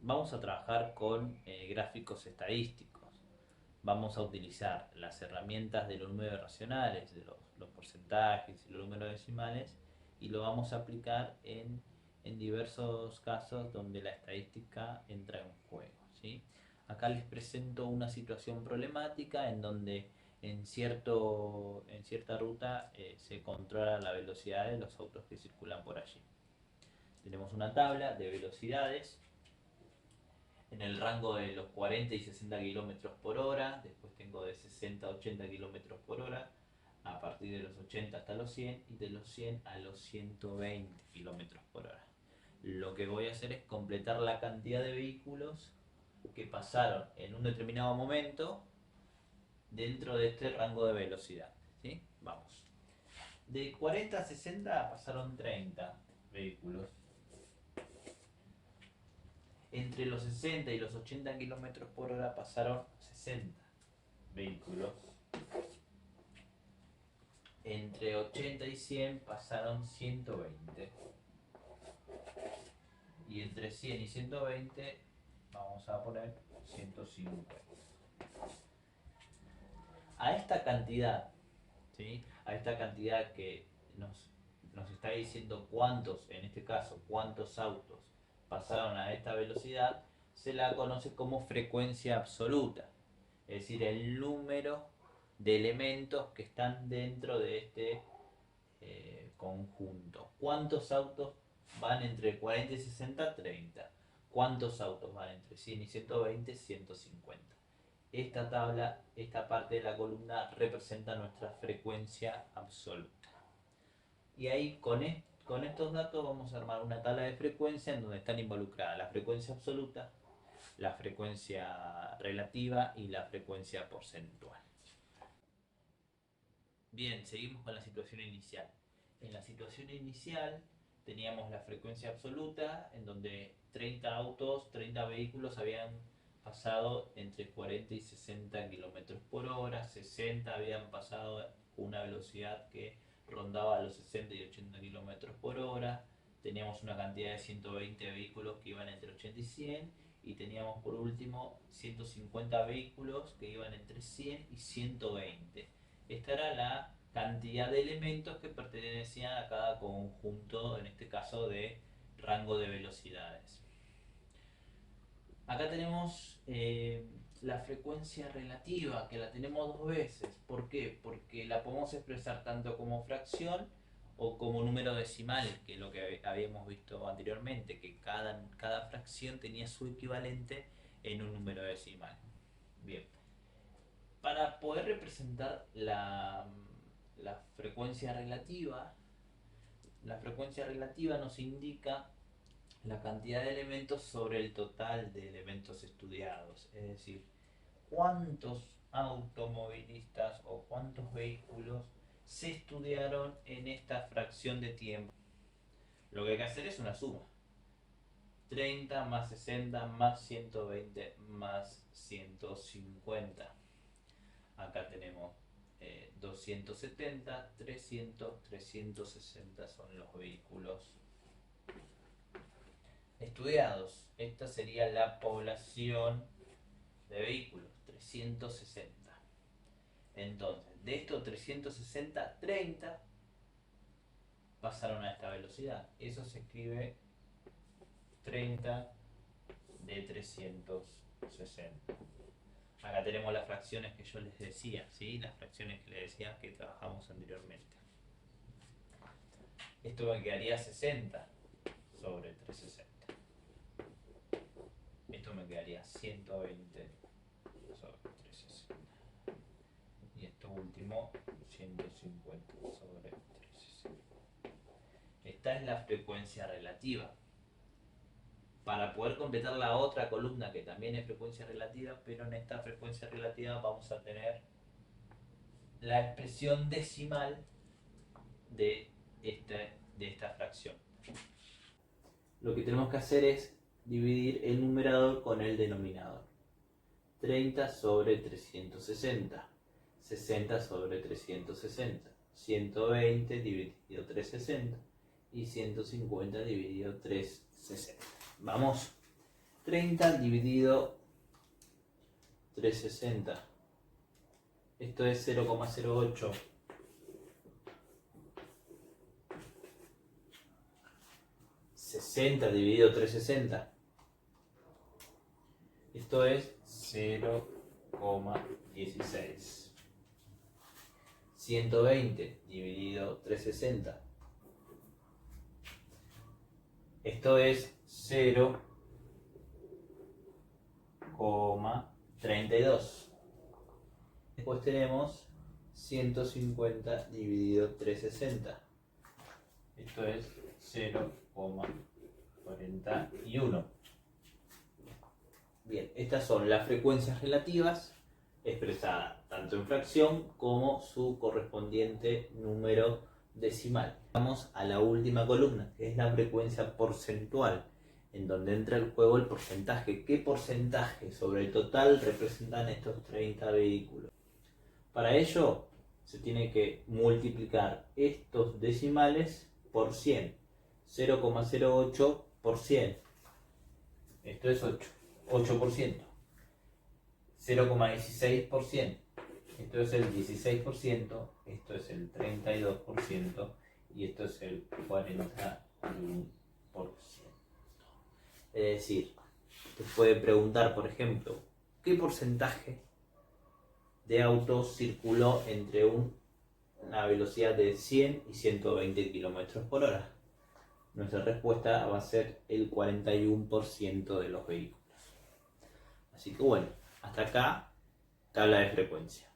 vamos a trabajar con gráficos estadísticos. Vamos a utilizar las herramientas de los números racionales, de los porcentajes y los números decimales, y lo vamos a aplicar en diversos casos donde la estadística entra en juego, ¿sí? Acá les presento una situación problemática en donde en cierta ruta se controla la velocidad de los autos que circulan por allí. Tenemos una tabla de velocidades en el rango de los 40 y 60 kilómetros por hora, después tengo de 60 a 80 kilómetros por hora, a partir de los 80 hasta los 100 y de los 100 a los 120 kilómetros por hora. Lo que voy a hacer es completar la cantidad de vehículos que pasaron en un determinado momento dentro de este rango de velocidad, ¿sí? Vamos. De 40 a 60 pasaron 30 vehículos. Entre los 60 y los 80 kilómetros por hora pasaron 60 vehículos. Entre 80 y 100 pasaron 120. Y entre 100 y 120 vamos a poner 150. A esta cantidad, ¿sí? A esta cantidad que nos está diciendo cuántos, en este caso, cuántos autos pasaron a esta velocidad, se la conoce como frecuencia absoluta, es decir, el número de elementos que están dentro de este conjunto. ¿Cuántos autos van entre 40 y 60? 30. ¿Cuántos autos van entre 100 y 120? 150. Esta tabla, esta parte de la columna representa nuestra frecuencia absoluta. Y ahí con estos datos vamos a armar una tabla de frecuencia en donde están involucradas la frecuencia absoluta, la frecuencia relativa y la frecuencia porcentual. Bien, seguimos con la situación inicial. En la situación inicial teníamos la frecuencia absoluta en donde 30 autos, 30 vehículos habían pasado entre 40 y 60 kilómetros por hora, 60 habían pasado una velocidad que rondaba los 60 y 80 kilómetros por hora, teníamos una cantidad de 120 vehículos que iban entre 80 y 100 y teníamos por último 150 vehículos que iban entre 100 y 120. Esta era la cantidad de elementos que pertenecían a cada conjunto, en este caso de rango de velocidades. Acá tenemos la frecuencia relativa, que la tenemos dos veces. ¿Por qué? Porque la podemos expresar tanto como fracción o como número decimal, que es lo que habíamos visto anteriormente, que cada fracción tenía su equivalente en un número decimal. Bien. Para poder representar la frecuencia relativa nos indica la cantidad de elementos sobre el total de elementos estudiados, es decir, cuántos automovilistas o cuántos vehículos se estudiaron en esta fracción de tiempo. Lo que hay que hacer es una suma. 30 más 60 más 120 más 150. Acá tenemos 270, 300, 360 son los vehículos estudiados. Esta sería la población de vehículos, 360. Entonces, de estos 360, 30 pasaron a esta velocidad. Eso se escribe 30 de 360. Acá tenemos las fracciones que yo les decía, ¿sí? Las fracciones que les decía que trabajamos anteriormente. Esto me quedaría 60 sobre 360. Esto me quedaría 120 sobre 360. Y esto último, 150 sobre 360. Esta es la frecuencia relativa. Para poder completar la otra columna que también es frecuencia relativa, pero en esta frecuencia relativa vamos a tener la expresión decimal de esta fracción. Lo que tenemos que hacer es dividir el numerador con el denominador. 30 sobre 360, 60 sobre 360, 120 dividido 360 y 150 dividido 360. Vamos. 30 dividido 360. Esto es 0,08. $60 dividido 360. Esto es 0,16. 120 dividido 360. Esto es 0,32. Después tenemos 150 dividido 360. Esto es 0,41. Bien, estas son las frecuencias relativas expresadas tanto en fracción como su correspondiente número decimal. Vamos a la última columna, que es la frecuencia porcentual, en donde entra en juego el porcentaje. ¿Qué porcentaje sobre el total representan estos 30 vehículos? Para ello se tiene que multiplicar estos decimales por 100. 0,08 por 100. Esto es 8%. 0,16%. Esto es el 16%. Esto es el 32%. Y esto es el 41%. Es decir, te puede preguntar, por ejemplo, ¿qué porcentaje de autos circuló entre una velocidad de 100 y 120 km por hora? Nuestra respuesta va a ser el 41% de los vehículos. Así que bueno, hasta acá, tabla de frecuencia.